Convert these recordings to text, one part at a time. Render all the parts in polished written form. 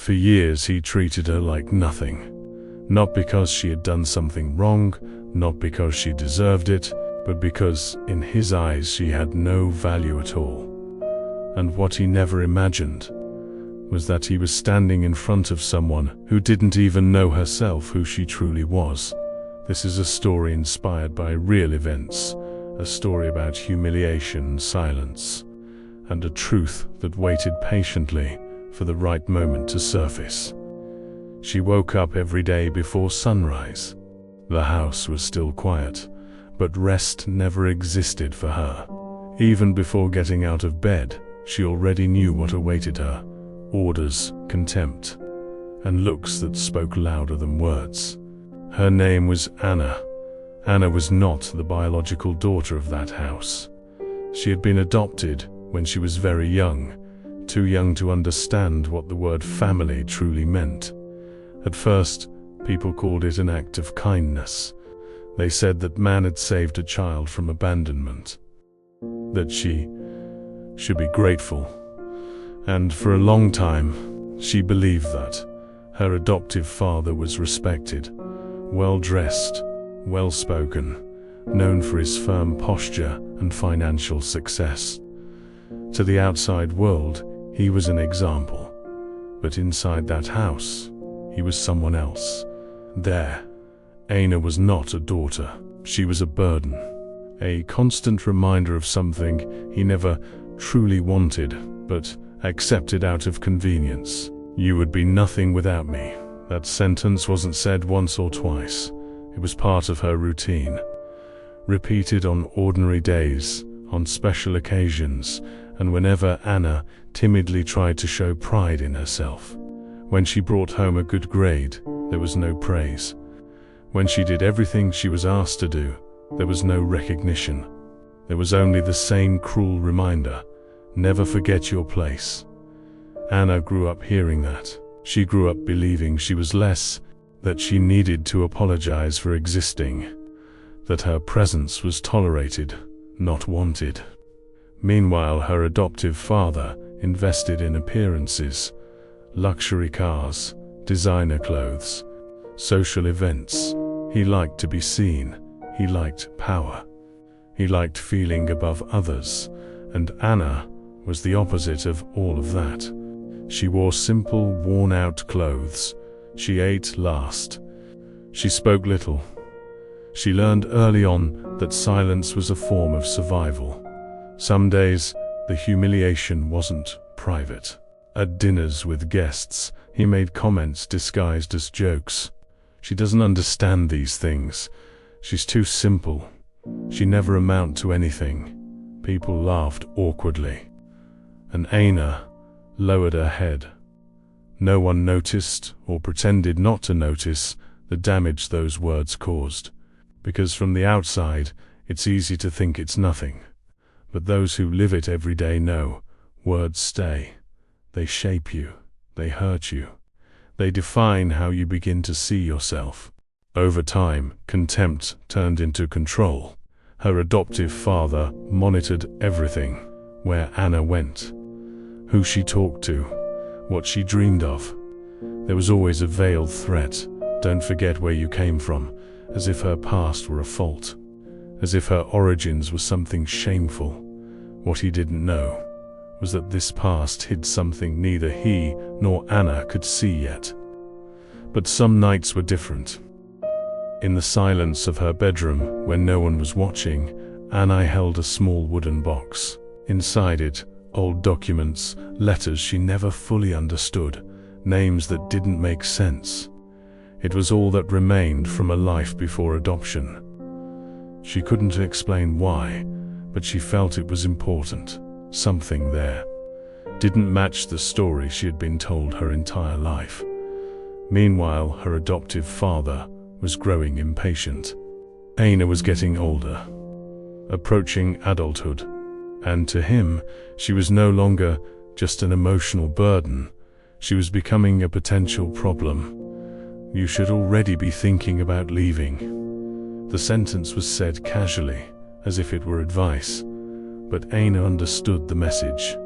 For years he treated her like nothing. Not because she had done something wrong, not because she deserved it, but because, in his eyes, she had no value at all. And what he never imagined was that he was standing in front of someone who didn't even know herself who she truly was. This is a story inspired by real events, a story about humiliation, silence, and a truth that waited patiently for the right moment to surface. She woke up every day before sunrise. The house was still quiet, but rest never existed for her. Even before getting out of bed, she already knew what awaited her: orders, contempt, and looks that spoke louder than words. Her name was Anna. Anna was not the biological daughter of that house. She had been adopted when she was very young, too young to understand what the word family truly meant. At first, people called it an act of kindness. They said that man had saved a child from abandonment, that she should be grateful. And for a long time, she believed that. Her adoptive father was respected, well-dressed, well-spoken, known for his firm posture and financial success. To the outside world, he was an example. But inside that house, he was someone else. There, Anna was not a daughter. She was a burden, a constant reminder of something he never truly wanted, but accepted out of convenience. "You would be nothing without me." That sentence wasn't said once or twice. It was part of her routine, repeated on ordinary days, on special occasions, and whenever Anna timidly tried to show pride in herself. When she brought home a good grade, there was no praise. When she did everything she was asked to do, there was no recognition. There was only the same cruel reminder: never forget your place. Anna grew up hearing that. She grew up believing she was less, that she needed to apologize for existing, that her presence was tolerated, not wanted. Meanwhile, her adoptive father invested in appearances, luxury cars, designer clothes, social events. He liked to be seen. He liked power. He liked feeling above others, and Anna was the opposite of all of that. She wore simple, worn-out clothes. She ate last. She spoke little. She learned early on that silence was a form of survival. Some days, the humiliation wasn't private. At dinners with guests, he made comments disguised as jokes. "She doesn't understand these things. She's too simple. She never amount to anything." People laughed awkwardly, and Anna lowered her head. No one noticed, or pretended not to notice, the damage those words caused. Because from the outside, it's easy to think it's nothing. But those who live it every day know, words stay. They shape you. They hurt you. They define how you begin to see yourself. Over time, contempt turned into control. Her adoptive father monitored everything: where Anna went, who she talked to, what she dreamed of. There was always a veiled threat: don't forget where you came from, as if her past were a fault, as if her origins were something shameful. What he didn't know was that this past hid something neither he nor Anna could see yet. But some nights were different. In the silence of her bedroom, when no one was watching, Anna held a small wooden box. Inside it, old documents, letters she never fully understood, names that didn't make sense. It was all that remained from a life before adoption. She couldn't explain why, but she felt it was important. Something there didn't match the story she had been told her entire life. Meanwhile, her adoptive father was growing impatient. Anna was getting older, approaching adulthood, and to him, she was no longer just an emotional burden. She was becoming a potential problem. "You should already be thinking about leaving." The sentence was said casually, as if it were advice, but Anna understood the message.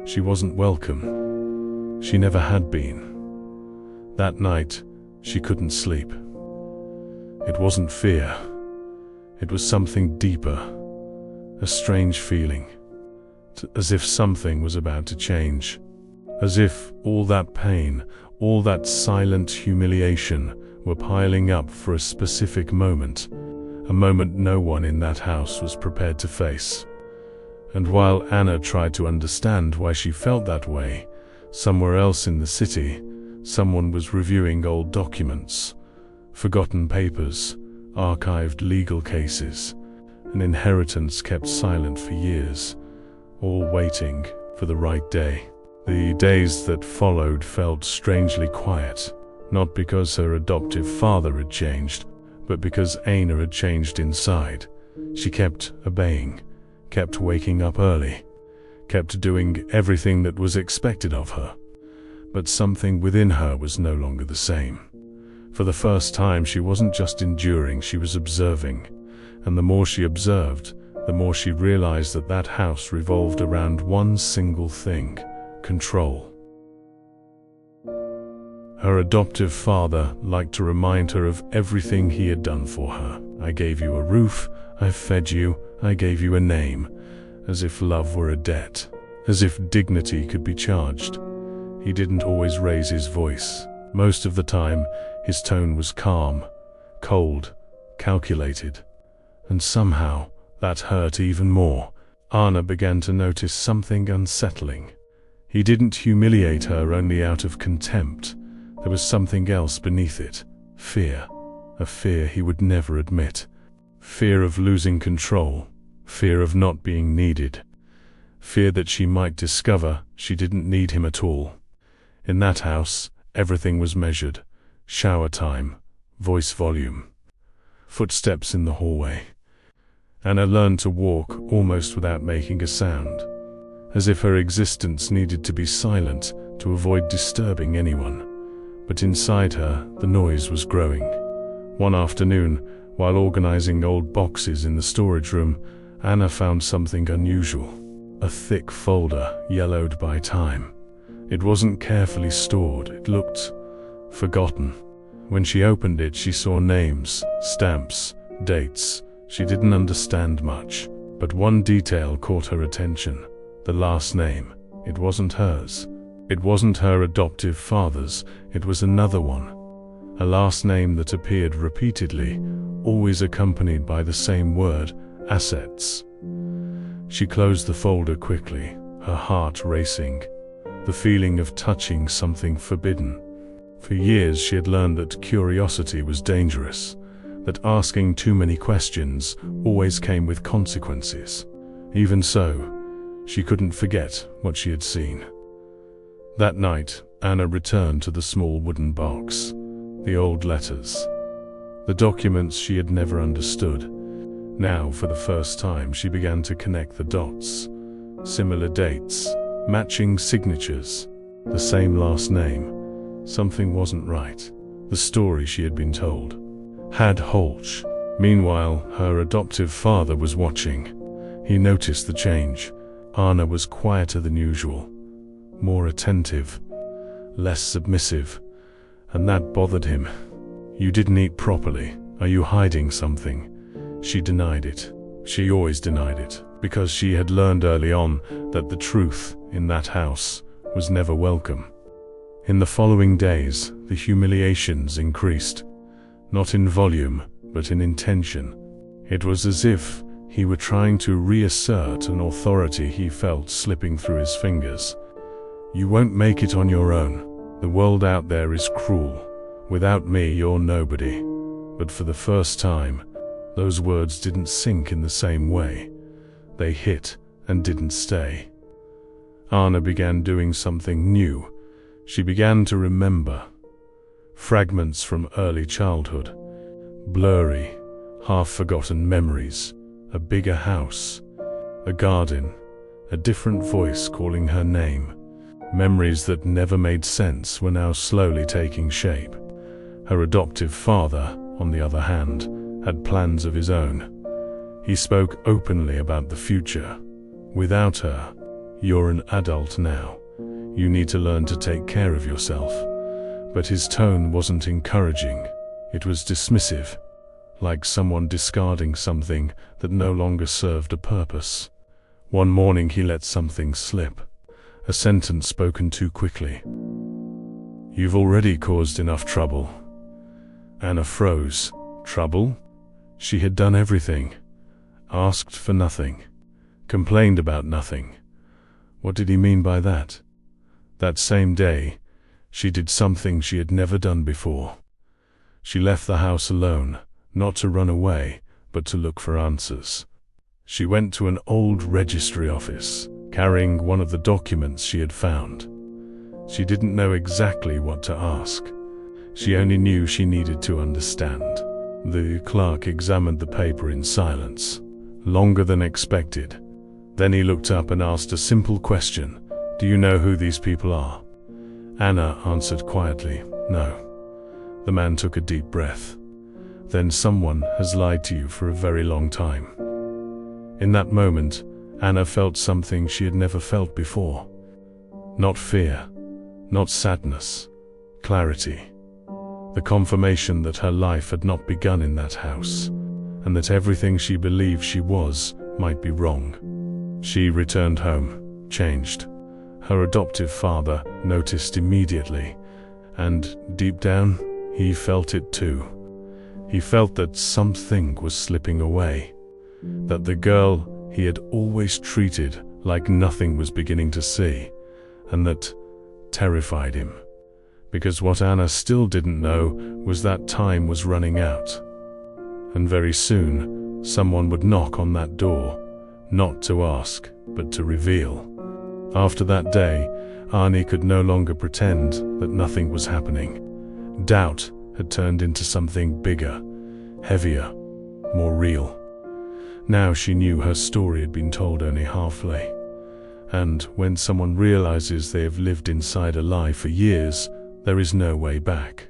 She wasn't welcome. She never had been. That night, she couldn't sleep. It wasn't fear. It was something deeper, a strange feeling, as if something was about to change. As if all that pain, all that silent humiliation were piling up for a specific moment, a moment no one in that house was prepared to face. And while Anna tried to understand why she felt that way, somewhere else in the city, someone was reviewing old documents, forgotten papers, archived legal cases, an inheritance kept silent for years, all waiting for the right day. The days that followed felt strangely quiet, not because her adoptive father had changed, but because Anna had changed inside. She kept obeying, kept waking up early, kept doing everything that was expected of her. But something within her was no longer the same. For the first time, she wasn't just enduring, she was observing. And the more she observed, the more she realized that that house revolved around one single thing: control. Her adoptive father liked to remind her of everything he had done for her. I gave you a roof, I fed you, I gave you a name, as if love were a debt, as if dignity could be charged. He didn't always raise his voice. Most of the time, his tone was calm, cold, calculated. And somehow, that hurt even more. Anna began to notice something unsettling. He didn't humiliate her only out of contempt. There was something else beneath it. Fear. A fear he would never admit. Fear of losing control. Fear of not being needed. Fear that she might discover she didn't need him at all. In that house, everything was measured. Shower time, voice volume, footsteps in the hallway. Anna learned to walk almost without making a sound, as if her existence needed to be silent to avoid disturbing anyone. But inside her, the noise was growing. One afternoon, while organizing old boxes in the storage room, Anna found something unusual. A thick folder, yellowed by time. It wasn't carefully stored, it looked forgotten. When she opened it, she saw names, stamps, dates. She didn't understand much, but one detail caught her attention. The last name. It wasn't hers. It wasn't her adoptive father's, it was another one. A last name that appeared repeatedly, always accompanied by the same word: assets. She closed the folder quickly, her heart racing, the feeling of touching something forbidden. For years she had learned that curiosity was dangerous, that asking too many questions always came with consequences. Even so, she couldn't forget what she had seen. That night, Anna returned to the small wooden box, the old letters, the documents she had never understood. Now, for the first time, she began to connect the dots. Similar dates, matching signatures, the same last name. Something wasn't right. The story she had been told had holes. Meanwhile, her adoptive father was watching. He noticed the change. Anna was quieter than usual, more attentive, less submissive, and that bothered him. You didn't eat properly. Are you hiding something? She denied it. She always denied it, because she had learned early on that the truth in that house was never welcome. In the following days, the humiliations increased, not in volume, but in intention. It was as if he were trying to reassert an authority he felt slipping through his fingers. You won't make it on your own. The world out there is cruel. Without me, you're nobody. But for the first time, those words didn't sink in the same way. They hit and didn't stay. Anna began doing something new. She began to remember. Fragments from early childhood. Blurry, half-forgotten memories. A bigger house. A garden. A different voice calling her name. Memories that never made sense were now slowly taking shape. Her adoptive father, on the other hand, had plans of his own. He spoke openly about the future. Without her, you're an adult now. You need to learn to take care of yourself. But his tone wasn't encouraging. It was dismissive, like someone discarding something that no longer served a purpose. One morning he let something slip, a sentence spoken too quickly. "You've already caused enough trouble." Anna froze. Trouble? She had done everything, asked for nothing, complained about nothing. What did he mean by that? That same day, she did something she had never done before. She left the house alone, not to run away, but to look for answers. She went to an old registry office, carrying one of the documents she had found. She didn't know exactly what to ask. She only knew she needed to understand. The clerk examined the paper in silence, longer than expected. Then he looked up and asked a simple question. "Do you know who these people are?" Anna answered quietly, "No." The man took a deep breath. "Then someone has lied to you for a very long time." In that moment, Anna felt something she had never felt before. Not fear, not sadness, clarity. The confirmation that her life had not begun in that house, and that everything she believed she was might be wrong. She returned home, changed. Her adoptive father noticed immediately, and deep down, he felt it too. He felt that something was slipping away, that the girl he had always treated like nothing was beginning to see, and that terrified him. Because what Anna still didn't know was that time was running out. And very soon, someone would knock on that door, not to ask, but to reveal. After that day, Arnie could no longer pretend that nothing was happening. Doubt had turned into something bigger, heavier, more real. Now she knew her story had been told only halfway. And when someone realizes they have lived inside a lie for years, there is no way back.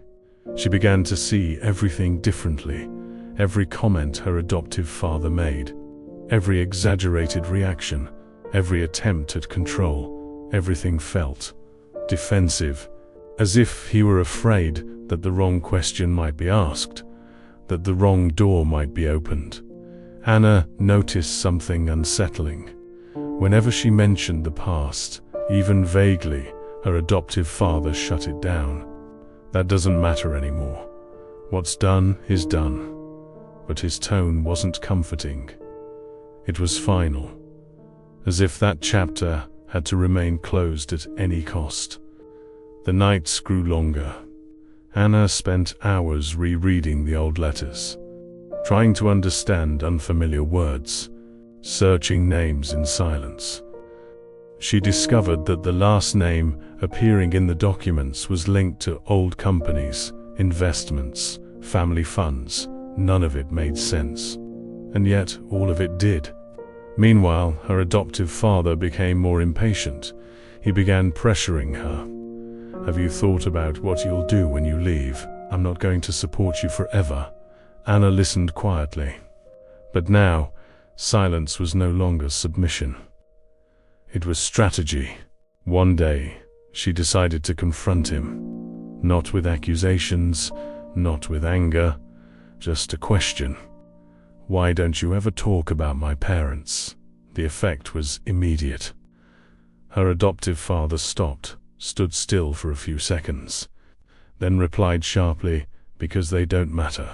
She began to see everything differently. Every comment her adoptive father made, every exaggerated reaction, every attempt at control, everything felt defensive, as if he were afraid that the wrong question might be asked, that the wrong door might be opened. Anna noticed something unsettling. Whenever she mentioned the past, even vaguely, her adoptive father shut it down. That doesn't matter anymore. What's done is done. But his tone wasn't comforting. It was final, as if that chapter had to remain closed at any cost. The nights grew longer. Anna spent hours rereading the old letters, trying to understand unfamiliar words, searching names in silence. She discovered that the last name appearing in the documents was linked to old companies, investments, family funds. None of it made sense. And yet, all of it did. Meanwhile, her adoptive father became more impatient. He began pressuring her. "Have you thought about what you'll do when you leave? I'm not going to support you forever." Anna listened quietly. But now, silence was no longer submission. It was strategy. One day, she decided to confront him. Not with accusations, not with anger, just a question. "Why don't you ever talk about my parents?" The effect was immediate. Her adoptive father stopped, stood still for a few seconds, then replied sharply, "Because they don't matter."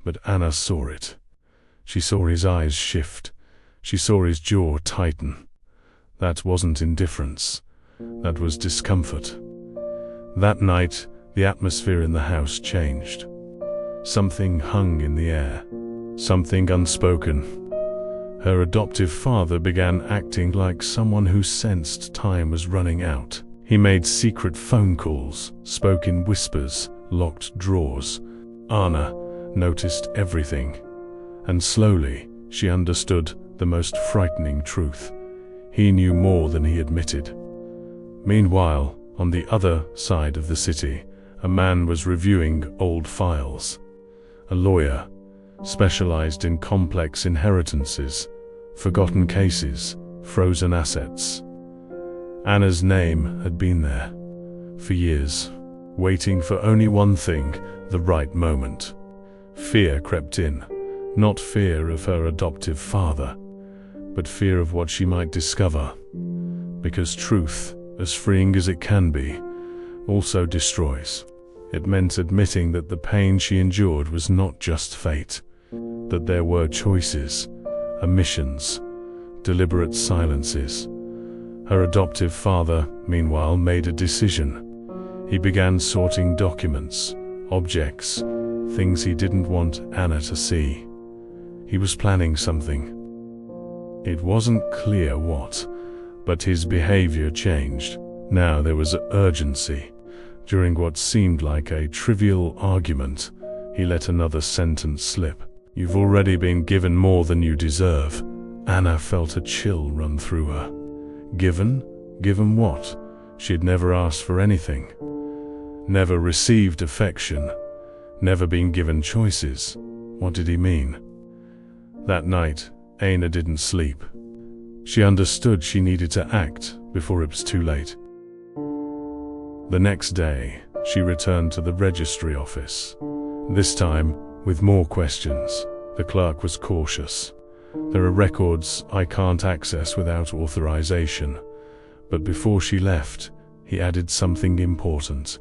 But Anna saw it. She saw his eyes shift. She saw his jaw tighten. That wasn't indifference. That was discomfort. That night, the atmosphere in the house changed. Something hung in the air. Something unspoken. Her adoptive father began acting like someone who sensed time was running out. He made secret phone calls, spoke in whispers, locked drawers. Anna noticed everything. And slowly, she understood the most frightening truth. He knew more than he admitted. Meanwhile, on the other side of the city, a man was reviewing old files. A lawyer, specialized in complex inheritances, forgotten cases, frozen assets. Anna's name had been there for years. waiting for only one thing, the right moment. Fear crept in, not fear of her adoptive father, but fear of what she might discover. Because truth, as freeing as it can be, also destroys. It meant admitting that the pain she endured was not just fate, that there were choices, omissions, deliberate silences. Her adoptive father, meanwhile, made a decision. He began sorting documents, objects, things he didn't want Anna to see. He was planning something. It wasn't clear what, but his behavior changed. Now there was urgency. During what seemed like a trivial argument, he let another sentence slip. "You've already been given more than you deserve." Anna felt a chill run through her. Given? Given what? She had never asked for anything. Never received affection. Never been given choices. What did he mean? That night, Anna didn't sleep. She understood she needed to act before it was too late. The next day, she returned to the registry office. This time, with more questions. The clerk was cautious. "There are records I can't access without authorization." But before she left, he added something important.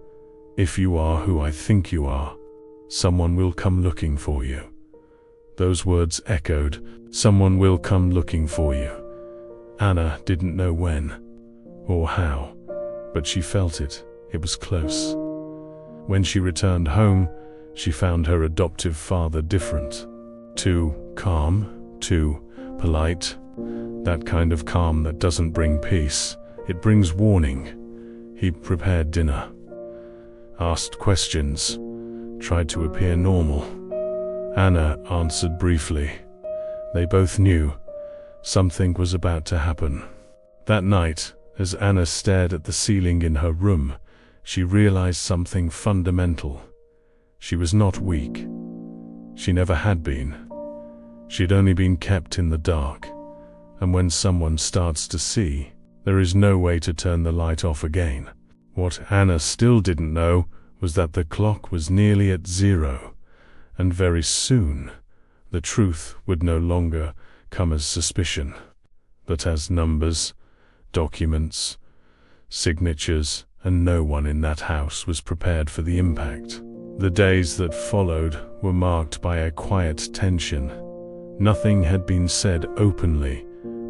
"If you are who I think you are, someone will come looking for you." Those words echoed, "Someone will come looking for you." Anna didn't know when or how, but she felt it. It was close. When she returned home, she found her adoptive father different. Too calm, too polite. That kind of calm that doesn't bring peace, it brings warning. He prepared dinner, asked questions, tried to appear normal. Anna answered briefly. They both knew something was about to happen. That night, as Anna stared at the ceiling in her room, she realized something fundamental. She was not weak. She never had been. She'd only been kept in the dark. And when someone starts to see, there is no way to turn the light off again. What Anna still didn't know was that the clock was nearly at zero, and very soon, the truth would no longer come as suspicion, but as numbers, documents, signatures, and no one in that house was prepared for the impact. The days that followed were marked by a quiet tension. Nothing had been said openly,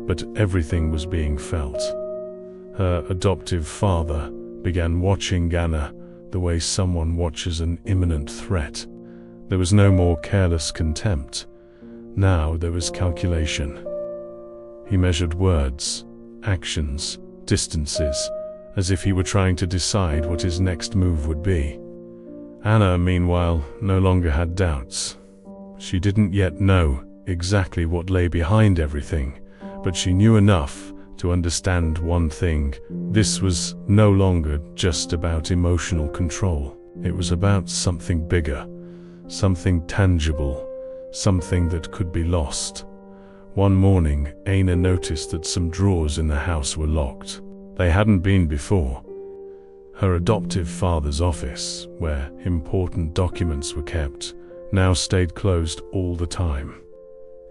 but everything was being felt. Her adoptive father began watching Anna the way someone watches an imminent threat. There was no more careless contempt. Now there was calculation. He measured words, actions, distances, as if he were trying to decide what his next move would be. Anna, meanwhile, no longer had doubts. She didn't yet know exactly what lay behind everything, but she knew enough to understand one thing. This was no longer just about emotional control. It was about something bigger, something tangible, something that could be lost. One morning, Anna noticed that some drawers in the house were locked. They hadn't been before. Her adoptive father's office, where important documents were kept, now stayed closed all the time.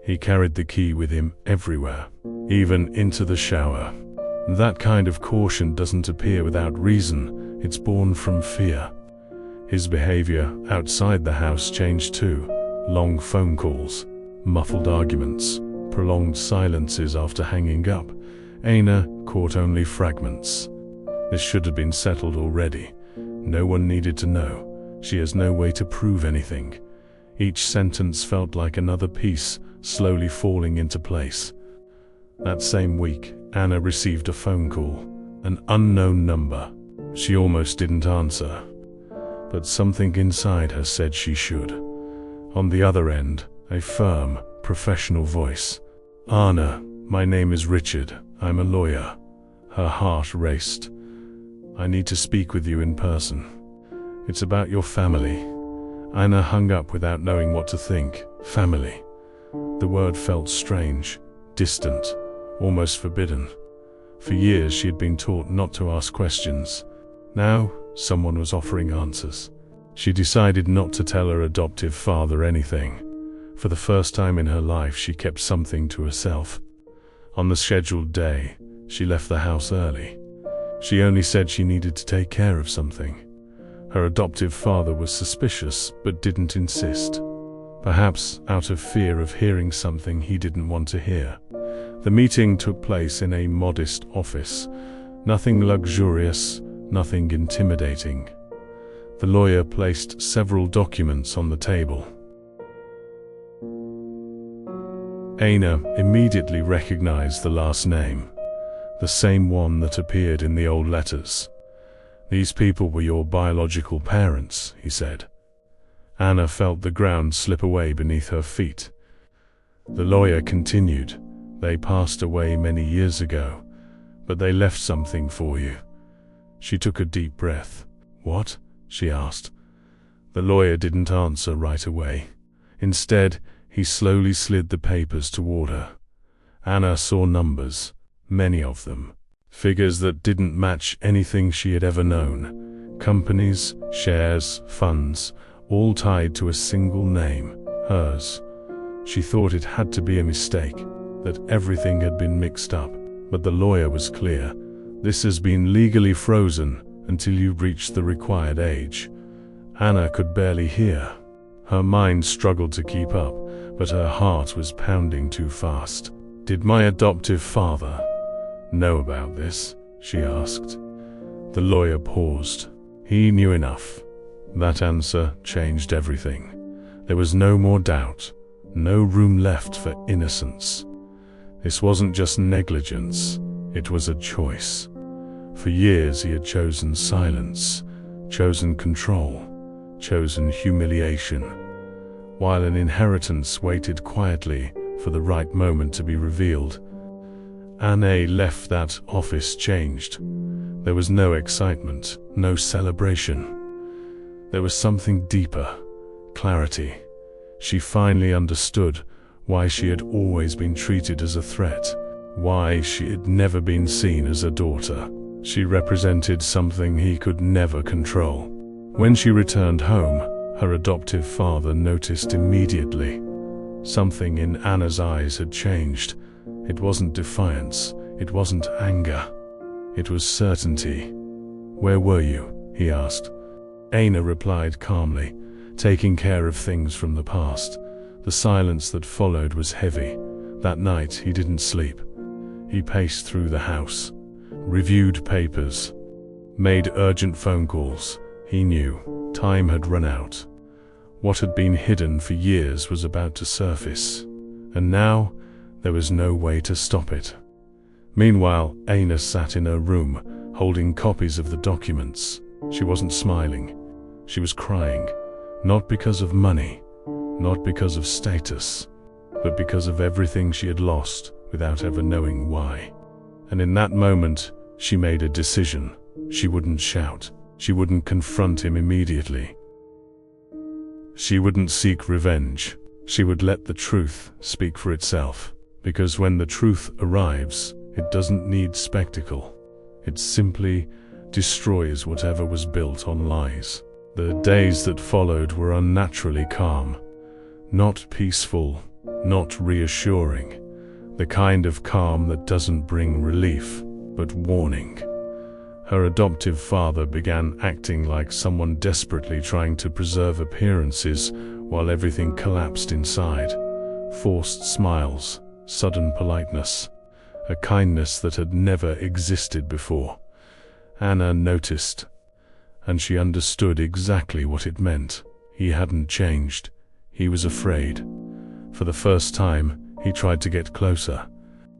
He carried the key with him everywhere, even into the shower. That kind of caution doesn't appear without reason. It's born from fear. His behavior outside the house changed too. Long phone calls, muffled arguments, prolonged silences after hanging up. Anna caught only fragments. This should have been settled already. No one needed to know. She has no way to prove anything. Each sentence felt like another piece slowly falling into place. That same week, Anna received a phone call, an unknown number. She almost didn't answer, but something inside her said she should. On the other end, a firm, professional voice. "Anna, my name is Richard. I'm a lawyer." Her heart raced. "I need to speak with you in person. It's about your family." Anna hung up without knowing what to think. Family. The word felt strange, distant, almost forbidden. For years she had been taught not to ask questions. Now, Someone was offering answers. She decided not to tell her adoptive father anything. For the first time in her life, she kept something to herself. On the scheduled day, she left the house early. She only said she needed to take care of something. Her adoptive father was suspicious, but didn't insist. Perhaps out of fear of hearing something he didn't want to hear. The meeting took place in a modest office. Nothing luxurious, nothing intimidating. The lawyer placed several documents on the table. Anna immediately recognized the last name, the same one that appeared in the old letters. "These people were your biological parents," he said. Anna felt the ground slip away beneath her feet. The lawyer continued, "They passed away many years ago, but they left something for you." She took a deep breath. "What?" she asked. The lawyer didn't answer right away. Instead, he slowly slid the papers toward her. Anna saw numbers, many of them. Figures that didn't match anything she had ever known. Companies, shares, funds, all tied to a single name, hers. She thought it had to be a mistake, that everything had been mixed up. But the lawyer was clear. "This has been legally frozen until you reach the required age." Anna could barely hear. Her mind struggled to keep up, but her heart was pounding too fast. "Did my adoptive father know about this?" she asked. The lawyer paused. He knew enough. That answer changed everything. There was no more doubt, no room left for innocence. This wasn't just negligence, it was a choice. For years he had chosen silence, chosen control, chosen humiliation, while an inheritance waited quietly for the right moment to be revealed. Anna left that office changed. There was no excitement, no celebration. There was something deeper, clarity. She finally understood why she had always been treated as a threat, why she had never been seen as a daughter. She represented something he could never control. When she returned home, her adoptive father noticed immediately. Something in Anna's eyes had changed. It wasn't defiance, it wasn't anger. It was certainty. "Where were you?" he asked. Anna replied calmly, taking care of things from the past. The silence that followed was heavy. That night he didn't sleep. He paced through the house, reviewed papers, made urgent phone calls. He knew time had run out. What had been hidden for years was about to surface, and now there was no way to stop it. Meanwhile, Anna sat in her room, holding copies of the documents. She wasn't smiling. She was crying, not because of money, not because of status, but because of everything she had lost without ever knowing why. And in that moment, she made a decision. She wouldn't shout. She wouldn't confront him immediately. She wouldn't seek revenge. She would let the truth speak for itself. Because when the truth arrives, it doesn't need spectacle. It simply destroys whatever was built on lies. The days that followed were unnaturally calm. Not peaceful, not reassuring. The kind of calm that doesn't bring relief, but warning. Her adoptive father began acting like someone desperately trying to preserve appearances while everything collapsed inside. Forced smiles, sudden politeness, a kindness that had never existed before. Anna noticed, and she understood exactly what it meant. He hadn't changed. He was afraid. For the first time, he tried to get closer.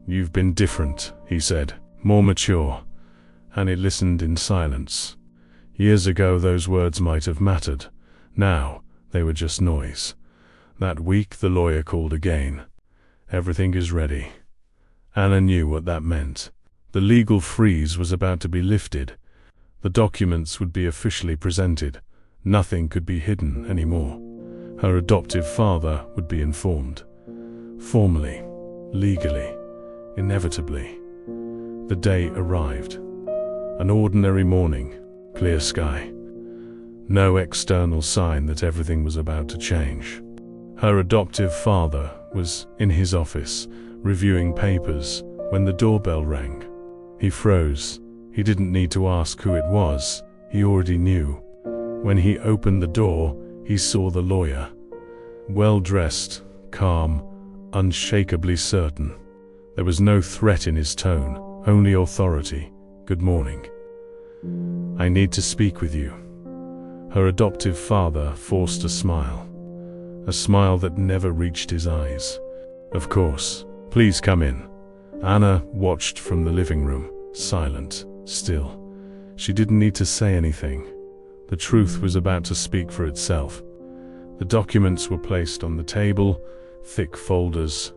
"You've been different," he said, "more mature." Anna listened in silence. Years ago those words might have mattered. Now, they were just noise. That week the lawyer called again. "Everything is ready." Anna knew what that meant. The legal freeze was about to be lifted. The documents would be officially presented. Nothing could be hidden anymore. Her adoptive father would be informed. Formally, legally, inevitably. The day arrived. An ordinary morning. Clear sky. No external sign that everything was about to change. Her adoptive father was in his office, reviewing papers, when the doorbell rang. He froze. He didn't need to ask who it was. He already knew. When he opened the door, he saw the lawyer. Well-dressed, calm, unshakably certain. There was no threat in his tone, only authority. "Good morning. I need to speak with you." Her adoptive father forced a smile that never reached his eyes. "Of course. Please come in." Anna watched from the living room, silent, still. She didn't need to say anything. The truth was about to speak for itself. The documents were placed on the table, thick folders,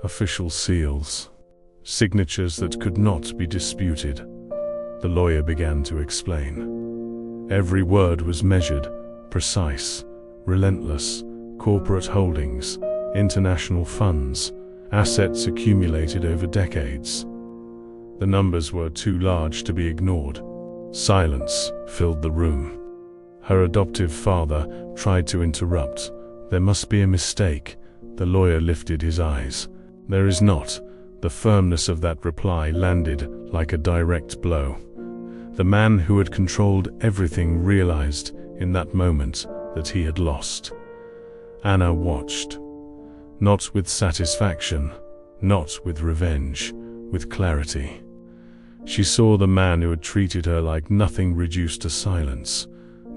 official seals, signatures that could not be disputed. The lawyer began to explain. Every word was measured, precise, relentless. Corporate holdings, international funds, assets accumulated over decades. The numbers were too large to be ignored. Silence filled the room. Her adoptive father tried to interrupt. "There must be a mistake." The lawyer lifted his eyes. "There is not." The firmness of that reply landed like a direct blow. The man who had controlled everything realized in that moment that he had lost. Anna watched. Not with satisfaction, not with revenge, with clarity. She saw the man who had treated her like nothing reduced to silence,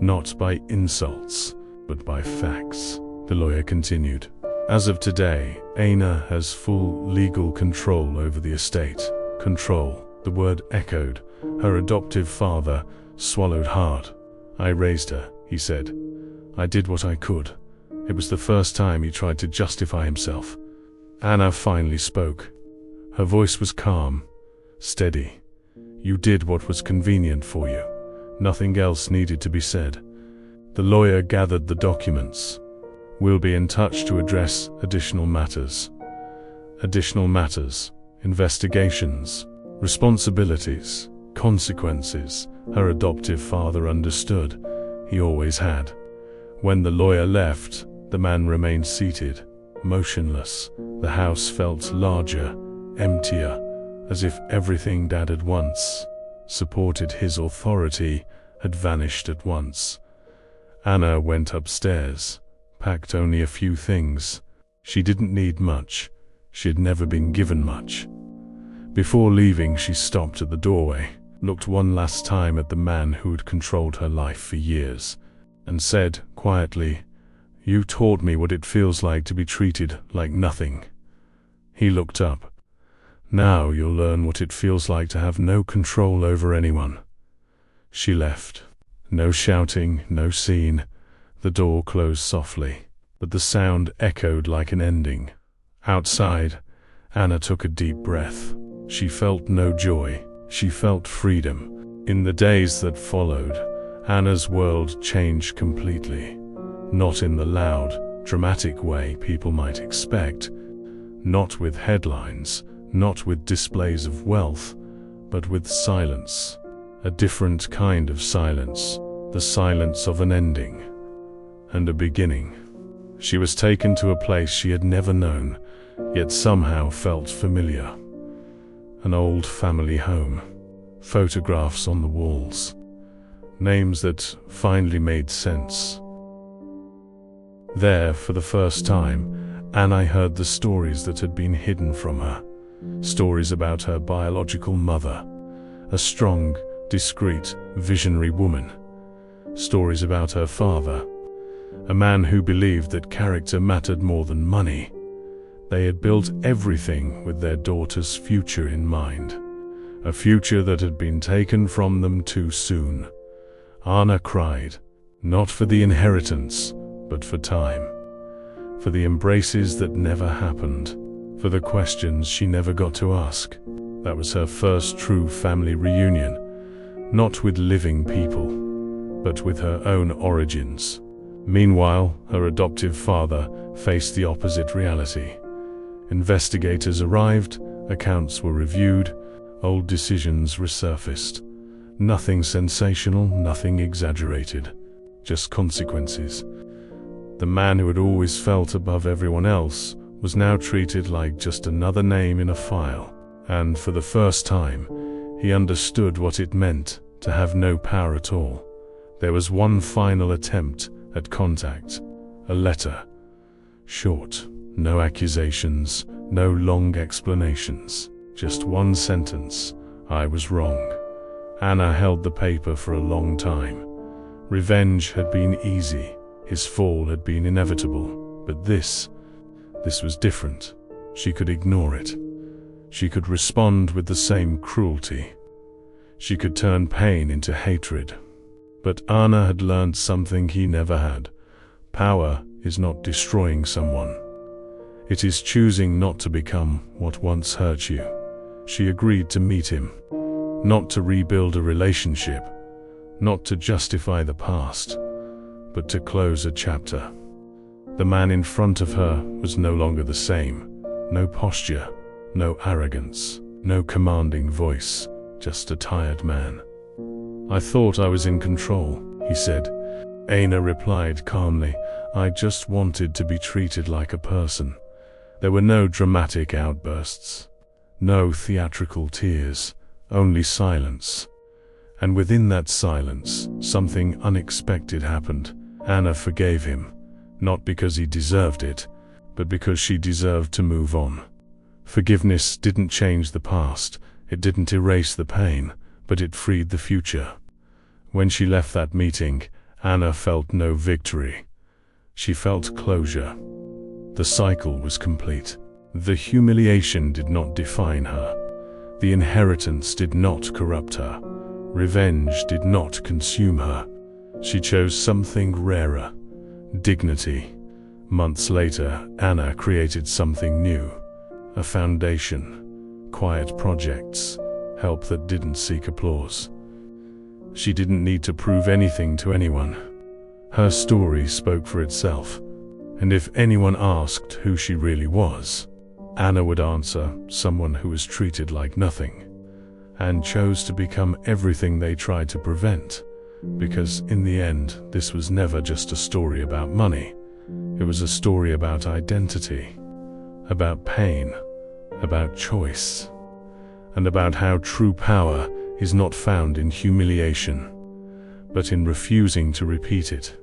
not by insults, but by facts. The lawyer continued. "As of today, Anna has full legal control over the estate." Control, the word echoed. Her adoptive father swallowed hard. "I raised her," he said. "I did what I could." It was the first time he tried to justify himself. Anna finally spoke. Her voice was calm, steady. "You did what was convenient for you. Nothing else needed to be said." The lawyer gathered the documents. "We'll be in touch to address additional matters." Additional matters, investigations, responsibilities, consequences. Her adoptive father understood. He always had. When the lawyer left, the man remained seated, motionless. The house felt larger, emptier, as if everything that had once supported his authority had vanished at once. Anna went upstairs, packed only a few things. She didn't need much. She had never been given much. Before leaving, she stopped at the doorway, looked one last time at the man who had controlled her life for years, and said quietly, "You taught me what it feels like to be treated like nothing." He looked up. "Now you'll learn what it feels like to have no control over anyone." She left. No shouting, no scene. The door closed softly, but the sound echoed like an ending. Outside, Anna took a deep breath. She felt no joy. She felt freedom. In the days that followed, Anna's world changed completely. Not in the loud, dramatic way people might expect. Not with headlines, not with displays of wealth, but with silence. A different kind of silence. The silence of an ending and a beginning. She was taken to a place she had never known, yet somehow felt familiar. An old family home. Photographs on the walls. Names that finally made sense. There, for the first time, Anna heard the stories that had been hidden from her. Stories about her biological mother, a strong, discreet, visionary woman. Stories about her father, a man who believed that character mattered more than money. They had built everything with their daughter's future in mind, a future that had been taken from them too soon. Anna cried, not for the inheritance, but for time, for the embraces that never happened, for the questions she never got to ask. That was her first true family reunion, not with living people, but with her own origins. Meanwhile, her adoptive father faced the opposite reality. Investigators arrived, accounts were reviewed, old decisions resurfaced. Nothing sensational, nothing exaggerated, just consequences. The man who had always felt above everyone else was now treated like just another name in a file, and for the first time, he understood what it meant to have no power at all. There was one final attempt at contact, a letter. Short, no accusations, no long explanations, just one sentence: "I was wrong." Anna held the paper for a long time. Revenge had been easy, his fall had been inevitable, but this was different. She could ignore it. She could respond with the same cruelty. She could turn pain into hatred. But Anna had learned something he never had. Power is not destroying someone. It is choosing not to become what once hurt you. She agreed to meet him, not to rebuild a relationship, not to justify the past, but to close a chapter. The man in front of her was no longer the same. No posture, no arrogance, no commanding voice, just a tired man. "I thought I was in control," he said. Anna replied calmly, "I just wanted to be treated like a person." There were no dramatic outbursts, no theatrical tears, only silence. And within that silence, something unexpected happened. Anna forgave him, not because he deserved it, but because she deserved to move on. Forgiveness didn't change the past, it didn't erase the pain, but it freed the future. When she left that meeting, Anna felt no victory. She felt closure. The cycle was complete. The humiliation did not define her. The inheritance did not corrupt her. Revenge did not consume her. She chose something rarer: dignity. Months later, Anna created something new. A foundation, quiet projects, help that didn't seek applause. She didn't need to prove anything to anyone. Her story spoke for itself. And if anyone asked who she really was, Anna would answer, someone who was treated like nothing, and chose to become everything they tried to prevent. Because in the end, this was never just a story about money. It was a story about identity, about pain, about choice, and about how true power is not found in humiliation, but in refusing to repeat it.